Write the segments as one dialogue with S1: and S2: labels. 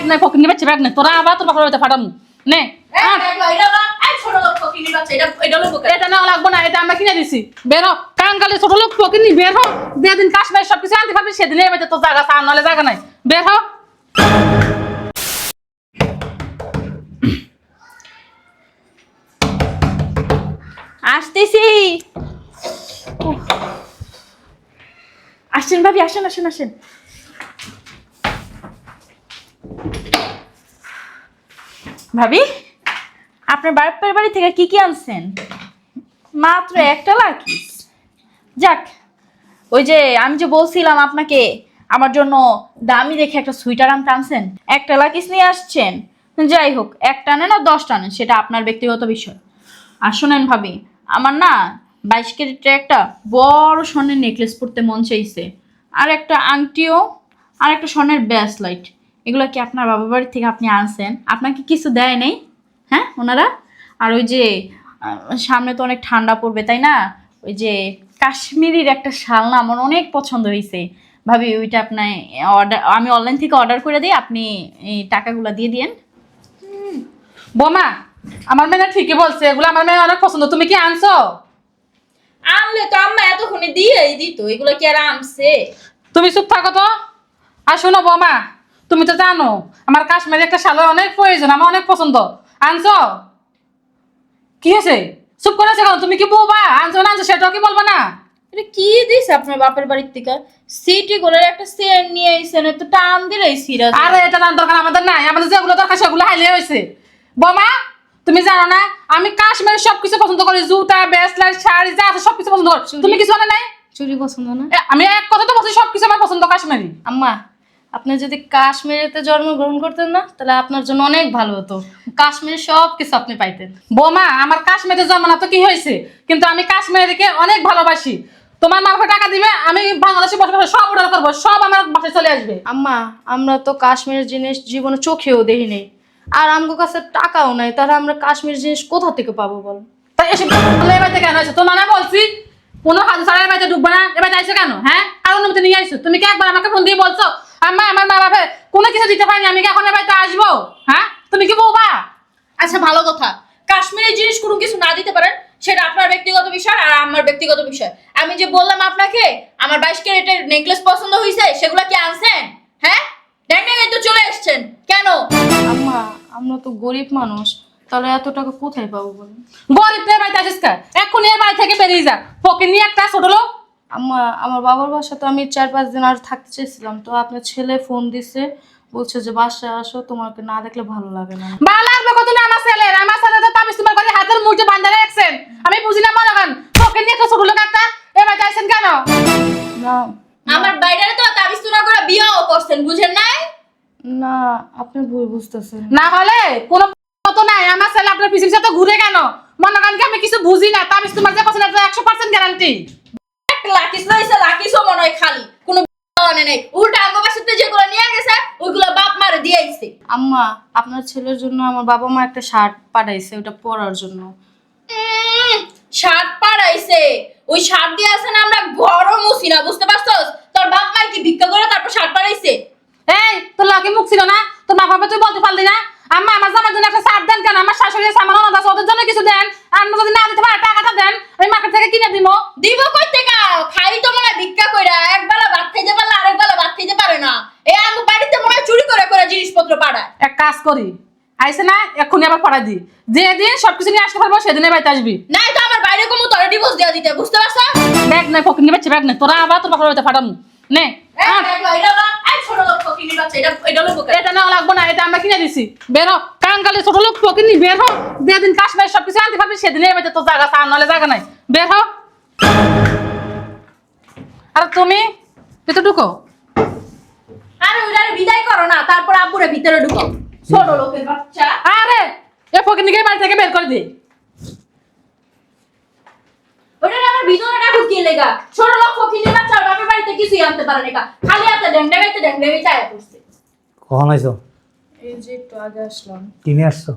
S1: Bag নাই ফকিনি বাচ্চা bag নাই তোরা আবার তোর বাপের বাড়িতে ফাটামু নে এটা নেওয়া লাগবো না এটা আমরা কিনে দিছি বের হ কাঙ্গালে ছোট লোক ফকিনি বের হ যেদিন কাশ্মীর সবকিছু আনতে পারবি সেদিন এই বাড়িতে তোর জায়গা চা নাহলে জায়গা নাই বের হ
S2: আসতেছি। আসেন ভাবি, আসেন আসেন আসেন। ভাবি, আপনার বাপের বাড়ি থেকে কি কি আনছেন? মাত্র একটা লাকিস। যাক, ওই যে আমি যে বলছিলাম আপনাকে আমার জন্য দামি দেখে একটা সুইটার আনতে আনছেন, একটা লাকিস নিয়ে আসছেন। যাই হোক, একটা আনেন আর 10টা আনেন সেটা আপনার ব্যক্তিগত বিষয়। আর শোনেন ভাবি, আমার না 22 ক্যারেটের একটা বড় স্বর্ণের নেকলেস পরতে মন চাইছে, আর একটা আংটিও, আর একটা স্বর্ণের ব্রেসলাইট। এগুলো কি আপনার বাবার বাড়ি থেকে আপনি আনছেন? আপনাকে কিছু দেয় নেই হ্যাঁ ওনারা? আর ওই যে সামনে তো অনেক ঠান্ডা পড়বে তাই না, ওই যে কাশ্মীরির একটা শাল না আমার অনেক পছন্দ হয়েছে ভাবি, ওইটা আপনার অর্ডার, আমি অনলাইন থেকে অর্ডার করে দিই, আপনি এই টাকাগুলো দিয়ে দিয়েন।
S1: বোমা আমার মেয়ে ঠিকই বলছে এগুলো আমার মেয়ে অনেক পছন্দ তুমি কি আনছো?
S2: আনলে তো আম্মা এতক্ষণে দিয়েই দিত, এগুলো কি আর আনছে?
S1: তুমি চুপ থাকো তো। আর শোনো বোমা তুমি তো জানো আমার কাশ্মীরি একটা শালের অনেক প্রয়োজন আমার অনেক পছন্দ আনছো? কি হয়েছে চুপ করেছে কেন? তুমি কি বউবা আনছো না আনছো সেটাও কি বলবো না?
S2: এটা কি দিছে আপনার বাপের বাড়ির থেকে? সিটি গোলের একটা সেট নিয়ে আইছেন, তো টান দিলেই সিরাজ।
S1: আরে এটা না দরকার আমাদের নাই, আমাদের যেগুলো দরকার সেগুলো হাইলে হয়েছে। বোমা তুমি জানো না আমি কাশ্মীরের সবকিছু পছন্দ করি, জুতা ব্রেসলেট শাড়ি যা আছে সবকিছু পছন্দ করি। তুমি কিছু আনে নাই?
S2: চুরি পছন্দ না?
S1: আমি এক কথা তো বলছি সবকিছু আমার পছন্দ কাশ্মীরি।
S2: আম্মা, আপনি যদি কাশ্মীরেতে জন্মগ্রহণ করতেন না তাহলে আপনার জন্য অনেক ভালো হতো, কাশ্মীরের সব কিছু আপনি পাইতেন।
S1: বোমা আমার কাশ্মীরে জন্ম না তো কি হয়েছে, কিন্তু আমি কাশ্মীরকে অনেক ভালোবাসি। তোমার মা বাবা টাকা দিবে আমি বাংলাদেশে বসে বসে সব অর্ডার করবো, সব আমার বাসায় চলে আসবে।
S2: আম্মা, আমরা তো কাশ্মীরের জিনিস জীবনে চোখেও দেখি নেই, আর আমগো কাছে টাকাও নাই, তাহলে আমরা কাশ্মীর জিনিস কোথা থেকে পাবো বল?
S1: তাই এসে এবারে কেন আছে তোমার না বলছি কোনো হাত ছাড়া এবারে ঢুকবে না, এবার আইসো কেন? হ্যাঁ আর অনুমতি নিয়ে আইসো? তুমি কি একবার আমাকে ফোন দিয়ে বলছো আম্মা আমার মা বাবা কোনো কিছু দিতে পারিনি আমি কি এখন এবারে আসবো? হ্যাঁ তুমি কি বউবা?
S2: আচ্ছা ভালো কথা, কাশ্মীরের জিনিস কোনো কিছু না দিতে পারেন সেটা আপনার ব্যক্তিগত বিষয় আর আমার ব্যক্তিগত বিষয়। আমি যে বললাম আপনাকে আমার 22 ক্যারেটের নেকলেস পছন্দ হয়েছে, সেগুলো কি আনছেন? হ্যাঁ ড্যাংড্যাঙ্গাই তো চলে এসেছেন কেন? আম্মা, আমরা তো গরিব মানুষ, তাহলে এত টাকা কোথায় পাবো বলেন?
S1: গরিব তো এবারে আসিস কা এখন এর বাড়ি থেকে বেরিয়ে যা ফকির নিয়ে একটা ছোট লোক।
S2: আম্মা, আমার বাবার বাসা তো আমি 4-5 দিন আর থাকতে চেয়েছিলাম, তো আপনার ছেলে ফোন দিছে, বলছে যে বাসায় আসো, তোমাকে না দেখলে ভালো লাগে না।
S1: ভালো লাগবে কত না আমার ছেলে তো তাবিজ তোমার করে হাতের মুঠে বাঁধা রাখছেন আমি বুঝি না মনে করেন ফকির নিয়ে একটা ছোট লোক একটা এবারে আইছেন কেন?
S2: না, আমার বাইরে তো তাবিজ তুনা করে বিয়েও করছেন, বুঝেন নাই? না, আপনি ভুল বুঝতেছেন।
S1: না হলে কোনো কত নাই আমার ছেলে আপনার পিছনে তো ঘুরে কেন মনে করেন কি আমি কিছু বুঝি না তাবিজ তোমার যে পছন্দ 100% গ্যারান্টি।
S2: লাকিস লইছে, লাকিসও মনে হয় খালি কোনো মানে নাই, উল্টা আগবাসিতে যেগুলো নিয়ে গেছে ওইগুলো বাপ মারে দিয়ে আইছে। আম্মা, আপনার ছেলের জন্য আমার বাবা মা একটা শার্ট পাঠাইছে ওটা পরার জন্য। শার্ট পাঠাইছে? ওই শার্ট দিয়ে আছেন আমরা গরম মুছি না, বুঝতে পারছস? তোর বাপ মা কি ভিক্ষা করে তারপর শার্ট পাঠাইছে?
S1: এই তোর লাকি মুখ ছিল না তোর মা বাবা তুই বলতে পারলি না আম্মা আমার জামার জন্য একটা শার্ট দেন কেন? আমার শাশুড়ি সামান অনাথ আছে ওদের জন্য কিছু দেন, আর যদি না দিতে পারে টাকাটা দেন আমি মার্কেট থেকে কিনে দিব।
S2: দিব কই থেকে? খাই তো মনে হয় ভিক্ষা কইরা, একবেলা ভাত খাইতে পারলে আরেকবেলা ভাত খাইতে পারে না। এই আমার বাড়িতে মনে হয় চুরি করে করে জিনিসপত্র পাঠায়।
S1: এক কাজ করি আইসে না এক্ষুনি আবার পড়া দি, যেদিন সবকিছু নিয়ে আসতে পারবো সেদিনে বাড়িতে আসবি।
S2: নাই তো আমার বাইরে কোনো তোর ডিভোর্স দেওয়া দিতে, বুঝতে পারছস?
S1: ব্যাগ নাই ফকির নিয়ে ব্যাগ নাই তোরা আবার তোর বাপের বাড়িতে ফাটামু নে। এটা নেওয়া লাগবো না এটা আমরা কিনে দিছি বেরো কাঙ্গালে ছোট লোক ফকির নি বের হ, যেদিন কাশ্মীর সবকিছু আনতে পারবি সেদিনে বাড়িতে তোর জায়গা চা নাহলে জায়গা নাই বের হ। আর তুমি তুই তো ঢুকো।
S2: আরে ওইটা বিদায় করো না, তারপর আব্বুরে ভিতরে ঢুকাও, ছোট লোকের বাচ্চা।
S1: আরে এ ফকির নিকে বাড়ি থেকে বের করে দে।
S2: ওইটা আমার ভিতরে রাখো কি লেগা? ছোট লোক ফকিনের বাচ্চা বাপের বাড়িতে কিছুই আনতে পারে না, খালি হাতে ড্যাংড্যাঙ্গাইতে চায় করছে।
S3: কখন আইছো?
S2: এই যে একটু আগে আসলাম।
S3: কিনে আসছো?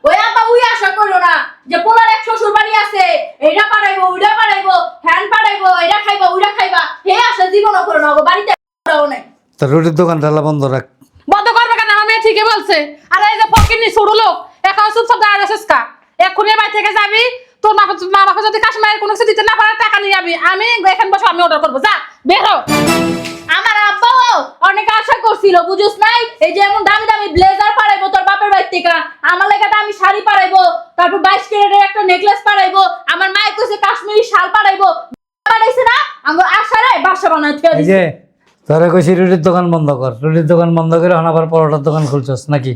S2: ওই আপা উই আশা করলো না যে পোলার এক শ্বশুর বাড়ি আছে, এইটা পাঠাইবো ওইটা পাঠাইবো, ফ্যান পাঠাইবো, এটা খাইবো ওইটা খাইবা, হে আশা জীবনও করো না, বাড়িতে নাই।
S3: তো রুটির দোকান ঢালা বন্ধ রাখ।
S1: বন্ধ করবে কেন? আমার মেয়ে ঠিকই বলছে। আর এই যে ফকিনি ছোট লোক এখন চুপচাপ দাঁড়িয়ে আছিস কা? এক্ষুনি বাড়ি থেকে যাবি, তোর মা বাবা যদি কাশ্মীরের কোনো কিছু দিতে না পারে টাকা নিয়ে যাবি। আমি এখানে বসে আমি অর্ডার করবো, যা বের হ।
S2: আমার আব্বাও অনেক আশা করছিল, বুঝুস নাই? এই যে এমন দামি দামি ব্লেজার পারাইবো তোর বাপের বাড়ি থেকে, আমার লেগে দামি শাড়ি পারাইবো, তারপর 22 ক্যারেটের একটা নেকলেস পারাইবো, আমার মাই কইছে কাশ্মীরি শাল পারাইবো। পারাইছে না আমার আশারে বাসা বানাইতে
S3: এই যে তোরা কইছি রুটির দোকান বন্ধ কর, রুটির দোকান বন্ধ করে এখন আবার পরোটার দোকান খুলছস নাকি?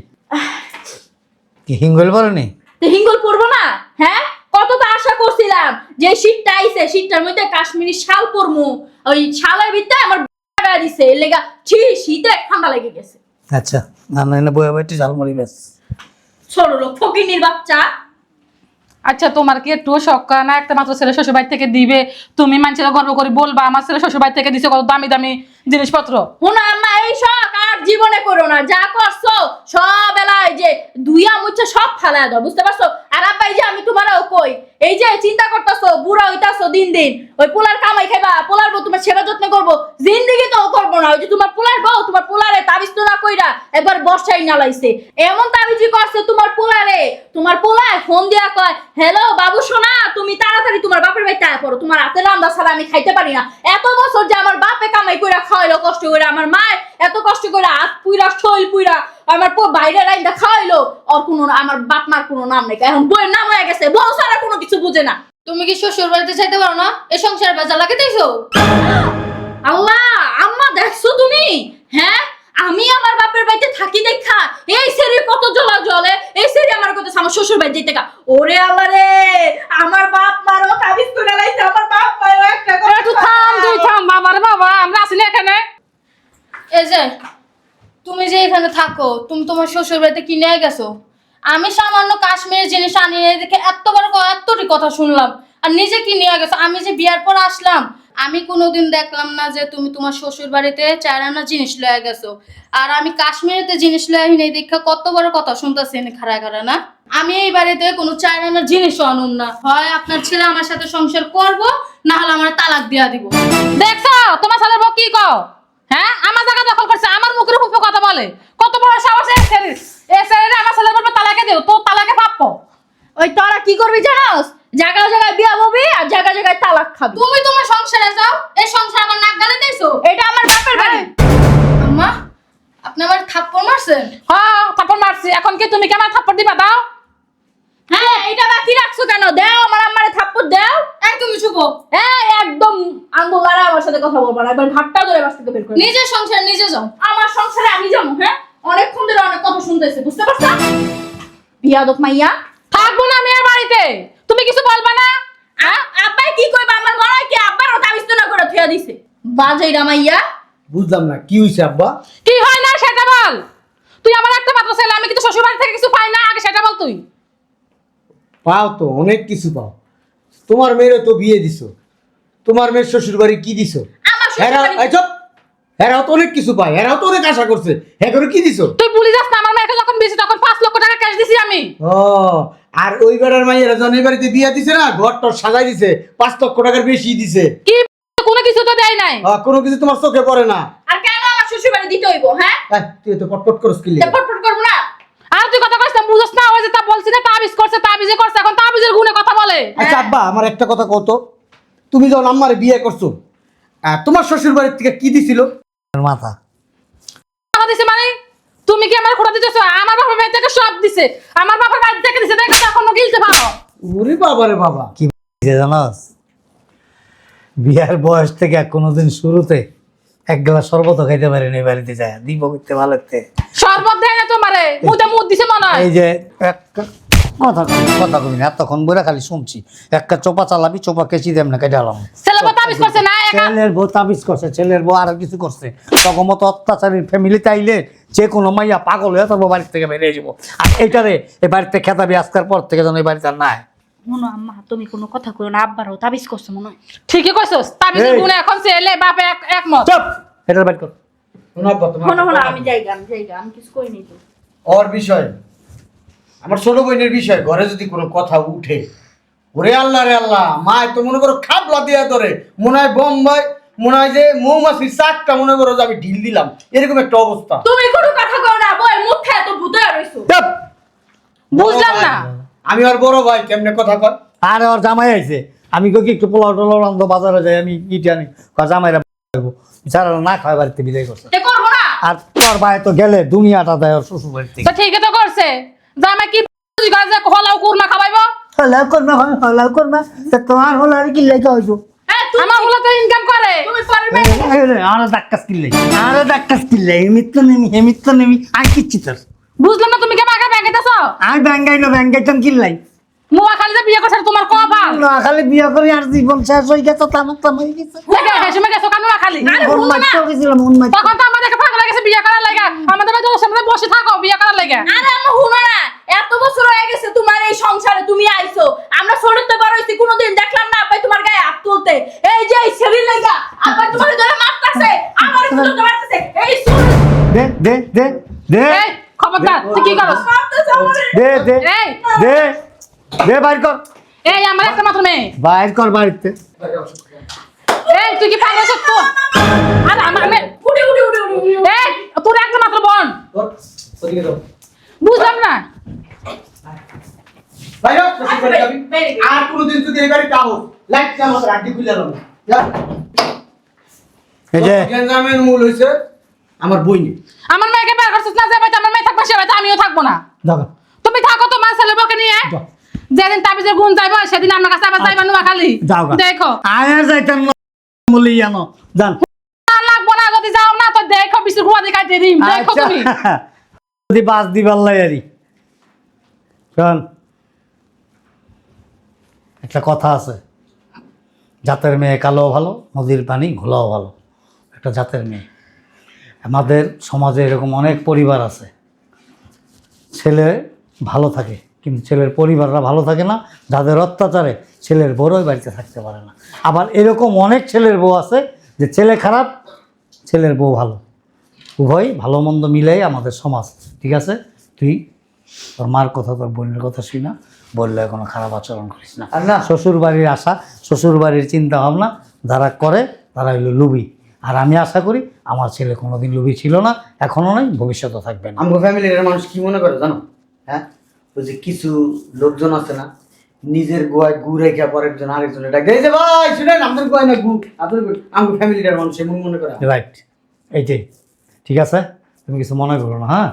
S3: কি হিঙ্গল বলেনি?
S2: তো হিঙ্গল পরবো না? হ্যাঁ, কত তো আশা করছিলাম যে শীতটা আইছে, শীতটার মধ্যে কাশ্মীরি শাল পরমু, ওই শালের ভিতরে আমার গায়ে দিছে, এর লেগা শীতে ঠান্ডা লেগে গেছে।
S3: আচ্ছা, না না না বইয়া বাইটি ঝালমুড়ি বেশ।
S2: ছোট লোক ফকিনির বাচ্চা।
S1: আচ্ছা, তোমার কি একটু শখ করে না একটা মাত্র ছেলে শ্বশুর বাড়ি থেকে দিবে, তুমি মানুষেরা গর্ব করে বলবা আমার ছেলে শ্বশুর বাড়ি থেকে দিছে কত দামি দামি জিনিসপত্র?
S2: হুনা আম্মা, এই শখ আর জীবনে করো না, যা করছো সব এলাই যে দুইয়া মুচ্ছে সব ফালায় দাও, বুঝতে পারছো? আর আব্বা এই যে আমি তোমারও কই, এই যে চিন্তা করতেছো বুড়া হইতাছো দিন দিন, ওই পোলার কামাই খাইবা, পোলার বউ তোমার সেবা যত্ন করবো, জিন্দিগি তো করবো না। ওই যে তোমার পোলার বউ তোমার পোলারে তাবিজ তো না কইরা একবার বর্ষাই নালাইছে, এমন তাবিজি করছে তোমার পোলারে, তোমার পোলায় ফোন দিয়া কয়, হ্যালো বাবু সোনা, তুমি তাড়াতাড়ি তোমার বাপের বাড়িতে আয় পড়ো, তোমার হাতে রান্না ছাড়া আমি খাইতে পারি না। এত বছর যে আমার বাপে কামাই কইরা খাওয়াইলো কষ্ট করে, আমার মায় এত কষ্ট করে হাত পুইরা শৈল পুইরা আমার বাইরে রাইন্দা খাওয়াইলো, ওর কোনো আমার বাপ মার কোনো নাম নেই, এখন বইয়ের নাম হয়ে গেছে, বউ ছাড়া কোনো কিছু বুঝে না।
S4: তুমি কি শ্বশুর বাড়িতে চাইতে পারো না? এই সংসার বেজা লাগাইতেছো?
S2: আল্লাহ, আম্মা দেখছো তুমি? হ্যাঁ, আমি আমার বাপের বাড়িতে থাকি দেখা এই সেরি কত জ্বলা জ্বলে, এই সেরি আমার কত আমার শ্বশুর বাড়ি যেতে কা, ওরে আল্লাহ রে, আমার বাপ মারও তাবিজ করে লাইছে, আমার বাপ মারও একটা কথা।
S1: একটু থাম, তুই থাম বাবারে বাবা, আমরা আছি না এখানে।
S4: এই যে তুমি যে এখানে থাকো, তুমি তোমার শ্বশুর বাড়িতে কি নিয়ে গেছো? আমি সামান্য কাশ্মীরের জিনিস আনি নাই দেখে এতটি কথা শুনলাম, আর নিজে কি নিয়ে গেছো? আমি যে বিয়ার পর আসলাম, আমি কোনোদিন দেখলাম না যে তুমি তোমার শ্বশুর বাড়িতে চায়না জিনিস লয়ে গেছো। আর আমি কাশ্মীরেতে জিনিস লয়ে আহি নাই দেখে কত বড় কথা শুনতেছি খাড়া খাড়া না। আমি এই বাড়িতে কোনো চায়না জিনিসও আনুম না, হয় আপনার ছেলে আমার সাথে সংসার করবো, না হলে আমার তালাক দিয়া দিব।
S1: দেখছো তোমার ছেলের বউ কি কও? হ্যাঁ, আমার জায়গা দখল করছে, আমার মুখের উপর কথা বলে, কত বড় সাহস এই ছেলের! এই ছেলেরে আমার ছেলের বলবে তালাকে দিও, তোর তালাকে পাবো।
S2: ওই তোরা কি করবি জানোস? জায়গায় জায়গায় বিয়া ববি আর জায়গায় জায়গায় তালাক খাবি।
S4: তুমি তোমার সংসারে যাও, এই সংসার আমার নাক গালে দিয়েছো।
S2: এটা আমার বাপের বাড়ি।
S4: আম্মা, আপনি আমার থাপ্পড় মারছেন?
S1: হ্যাঁ, থাপ্পড় মারছি, এখন কি তুমি কি আমার থাপ্পড় দিবা? দাও।
S2: হ্যাঁ, এটা বাকি রাখছো কেন? দাও আমার আম্মারে থাপ্পড় দাও।
S4: এই তুমি শুভ,
S2: এই একদম আঙ্গুল আর আমার সাথে কথা বলবা না, একবার ঘাটটা ধরে বাস থেকে বের করে।
S4: নিজের সংসার নিজে যাও।
S2: আমার সংসারে আমি যাবো? হ্যাঁ, অনেকক্ষণ ধরে অনেক কথা শুনতেছে, বুঝতে পারছো? বিয়াদব মাইয়া।
S1: থাকবো না আমি আর বাড়িতে, তুমি কিছু বলবা না?
S2: আব্বাই কি কইবা? আমার মনে হয় কি আব্বারও তাবিজ তো না করে থুয়া দিছে, বাজাইরা মাইয়া।
S5: বুঝলাম না কি হইছে আব্বা?
S1: কি হয় না সেটা বল। তুই আমার একটা মাত্র ছেলে, আমি কিন্তু শ্বশুর বাড়ি থেকে কিছু পাই না, আগে সেটা বল তুই।
S5: পাও তো অনেক কিছু পাও, তোমার মেয়েরও তো বিয়ে দিছো, তোমার মেয়ের শ্বশুর বাড়ি কি দিছো?
S2: আমার
S5: এরা
S2: শ্বশুর
S5: এই চুপ, এরাও তো অনেক কিছু পায়, এরাও তো অনেক আশা করছে, হ্যাঁ করে কি দিছো?
S1: তুই ভুলে যাস না, আমার মেয়েকে যখন বিয়েছি তখন 5 লক্ষ টাকা ক্যাশ দিছি আমি।
S5: ও, আর ওই বেড়ার মাইয়েরা যখন এই বাড়িতে বিয়ে দিছে না, ঘরটর সাজাই দিছে, 5 লক্ষ টাকার বেশি দিছে।
S1: কি কোনো কিছু তো দেয় নাই।
S5: কোনো কিছু তোমার চোখে পড়ে না?
S2: আর কেন আমার শ্বশুর বাড়ি দিতে হইব? হ্যাঁ,
S5: তুই তো পটপট করস কি লিগা?
S2: পটপট করবো না।
S1: আর তুই কথা কইছ না, বুঝছ না? ওই যে তা বলছি না তাবিজ করছে, তাবিজে করছে, এখন তাবিজের গুণে কথা বলে।
S5: আচ্ছা আব্বা, আমার একটা কথা কও তো, তুমি যখন আম্মারে বিয়ে করছো, তোমার শ্বশুর বাড়ির থেকে কি দিছিল?
S3: মাথা
S1: টাকা দিছে মানে? তুমি কি আমার খোটা দিতেছ? আমার বাবার বাড়ি থেকে সব দিছে, আমার বাবার বাড়ি থেকে দিছে, দেখো এখনো গিলতে পারো।
S5: ওরে বাবা রে বাবা,
S3: কি জানাস? বিয়ার বয়স থেকে কোনোদিন শুরুতে এক গ্লাস শরবত খাইতে পারিনি বাড়িতে যায়, দিব করতে ভালো লাগতে।
S1: শরবত দেয় না তোমারে, মুখে মুখ দিছে মনে হয়।
S3: এই যে কথা কবি না, এতক্ষণ বইরা খালি শুনছি, একটা চোপা চালাবি, চোপা কেচি দেম না কেটে আলাম।
S1: ছেলে বউ তাবিজ করছে না?
S3: ছেলের বউ তাবিজ করছে, ছেলের বউ আরো কিছু করছে, তখন মতো অত্যাচারীর ফ্যামিলিতে আইলে যে কোনো মাইয়া পাগল হয়ে তোর বাড়ির থেকে বেরিয়ে যাবো। আর এইটারে এই বাড়িতে খেতাবি আজকের পর থেকে যেন এই বাড়িতে আর নাই।
S2: মনো আম্মা, তুমি কোনো কথা কইও না, আব্বারও তাবিজ করছে মনে হয়।
S1: ঠিকই কইছস, তাবিজের
S3: এই।
S1: গুণে এখন ছেলে বাপে একমত।
S3: চুপ, এটার বাইর কর।
S5: শোনো আব্বা, তোমার
S2: মনো মনো,
S5: একটা
S2: আমি জায়গা আমি কিছু কই নাই তো।
S5: ওর বিষয়, আমার ছোট বোনের বিষয়, ঘরে যদি কোনো কথা উঠে, ওরে আল্লাহ রে আল্লাহ, মা তো মনে করো খাবলা দিয়া ধরে, মনে হয় বোম্বাই মনে হয় যে মৌমাছির চাকটা মনে করো যে আমি ঢিল দিলাম, এরকম একটা অবস্থা।
S2: তুমি কোনো কথা কও না, বই মুখে এত ভূতে রইছো।
S3: চাপ!
S1: বুঝলাম না।
S5: আমি আর বড় ভাই কেমনে কথা কয়?
S3: আরে ওর জামাই আইছে, আমি কই কি একটু পোলাও টোলাও রান্ধো, বাজারে যাই, আমি ইটি আনি, জামাইরা যারা না খায় বাড়িতে বিদায় করছে।
S2: এ করবো না।
S3: আর তোর ভাই তো গেলে দুনিয়াটা দেয় ওর শ্বশুর বাড়িতে।
S1: তো ঠিকই তো করছে, জামাই কি হলাও কুরমা খাওয়াইবো?
S3: হলাও করমা, হলাও করমা, তা তোমার হলো আর কি লেখা হইছো?
S1: আমার হলো তো ইনকাম করে।
S2: তুমি পরের মেয়ে।
S3: আরে ডাক্কাস কিল্লাই, আরে ডাক্কাস কিল্লাই, এমিত্ত নেমি আই কিচ্ছি তোর।
S1: বুঝলাম না, তুমি কে বাগা ব্যাংকেতেছ?
S3: আমি ব্যাঙ্গাইনো ব্যাঙ্গাইতাম কিল্লাই।
S1: নোয়া খালি যে বিয়ে করছে তোমার কপাল।
S3: না খালি বিয়া করে আর জীবন শেষ হয়ে গেছে, তামাক হয়ে গেছে।
S1: দেখে হেসে গেছো কেন নোয়া খালি?
S3: মন মারতে গেছিলাম, মন মারতে।
S1: তখন তো আমাদেরকে পাগল হয়ে গেছে বিয়ে করার লাগা। আমাদের বাড়িতে ওর সামনে বসে থাকো বিয়ে করার লাগা।
S2: আরে আম্মা হুনো না, এত বছর হয়ে গেছে তোমার এই সংসারে, তুমি আইছো। আমরা ছোটতে বড় হইছি, কোনোদিন দেখলাম না আব্বাই তোমার গায়ে হাত তুলতে। এই যে এই শরীর লাগা আব্বাই তোমার ধরে মারতাছে, আমার ধরে মারতাছে। এই শরীর
S3: দে দে দে দে
S1: এই খবরদার, তুই কি করছ?
S2: মারতাছে আমার।
S3: দে দে
S1: এই
S3: দে দে, বাইর কর,
S1: এই আমার একটা মাত্র মেয়ে।
S3: বাইর কর বাড়িতে।
S1: এই তুই কি পাগল হচ্ছিস তো? আর আমার মেয়ে
S2: উড়ি উড়ি উড়ি উড়ি।
S1: এই তোর একটা মাত্র বোন।
S5: ওদিকে দাও।
S1: বুঝলাম না।
S5: ভাই হোক, শ্বশুর বাড়ি যাবি। আর কোনোদিন যদি এই বাড়িতে আও, লাইট চালাতে রাখি খুলে দাও। যা।
S3: এই যে
S5: গেঞ্জামের মূল হইছে আমার বই নেই।
S1: আমার মেয়েকে বের করছিস না, যে বাড়িতে আমার মেয়ে থাকবে সে বাড়িতে আমিও থাকবো না।
S3: দেখো
S1: তুমি থাকো তো মা ছেলে বউকে নিয়ে।
S3: যাও।
S1: যেদিন তাবিজের গুণ যাইবো সেদিন আমার কাছে আবার যাইবা নোয়া খালি।
S3: যাও গা।
S1: দেখো
S3: আয়ার যাইতাম না বলি জানো, জান।
S1: আর লাগবো না, যদি যাও না তো দেখো বিশুর গুয়া দিয়ে কাটিয়ে দিম। দেখো
S3: আচ্ছা,
S1: তুমি
S3: যদি বাস দিবার লাইয়ারি। শোন, একটা কথা আছে, জাতের মেয়ে কালো ভালো, নদীর পানি ঘোলাও ভালো। একটা জাতের মেয়ে। আমাদের সমাজে এরকম অনেক পরিবার আছে, ছেলে ভালো থাকে কিন্তু ছেলের পরিবাররা ভালো থাকে না, যাদের অত্যাচারে ছেলের বউই বাড়িতে থাকতে পারে না। আবার এরকম অনেক ছেলের বউ আছে যে ছেলে খারাপ, ছেলের বউ ভালো, উভয় ভালো মন্দ মিলেই আমাদের সমাজ। ঠিক আছে, তুই তোর মার কথা, তোর বোনের কথা শুই না, বললে কোনো খারাপ আচরণ করিস না। আর না, শ্বশুর বাড়ির আশা, শ্বশুর বাড়ির চিন্তা ভাবনা যারা করে তারা হইলো লুবি। আর আমি আশা করি আমার ছেলে কোনোদিন লুবি ছিল না, এখনও নাই, ভবিষ্যতে থাকবে না।
S5: আমার ফ্যামিলির মানুষ কি মনে করে জানো? হ্যাঁ, ওই যে কিছু লোকজন আছে না, নিজের গোয়ায় গু রেখে পরের জন আরেকজন এটা গেছে যে ভাই শুনেন আপনার গোয়ায় না গু, আপনার আমার ফ্যামিলির মানুষ এমন মনে করে।
S3: রাইট, এই যে ঠিক আছে, তুমি কিছু মনে করো না। হ্যাঁ,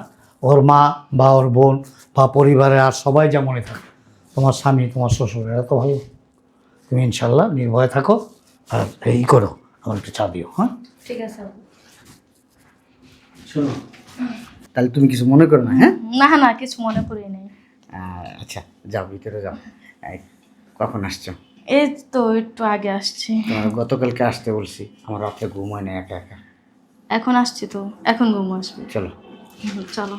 S3: ওর মা বা ওর বোন বা পরিবারের আর সবাই যেমনই থাকে, তোমার স্বামী তোমার শ্বশুর এরা তো ভালো। তুমি ইনশাল্লাহ নির্ভয়ে থাকো আর এই করো, আমার একটু চা দিও। হ্যাঁ,
S4: ঠিক আছে।
S5: শোনো, তাহলে তুমি কিছু মনে করো না। হ্যাঁ,
S4: না না, কিছু মনে করি নাই।
S5: আচ্ছা যাও, ভিতরে যাও। এই, কখন আসছো?
S4: এই তো একটু আগে আসছি।
S5: তোমার গতকালকে আসতে বলছি, আমার রাতে ঘুম হয় না একা একা।
S4: এখন আসছি তো, এখন ঘুম আসবে।
S5: চলো।
S4: চলো।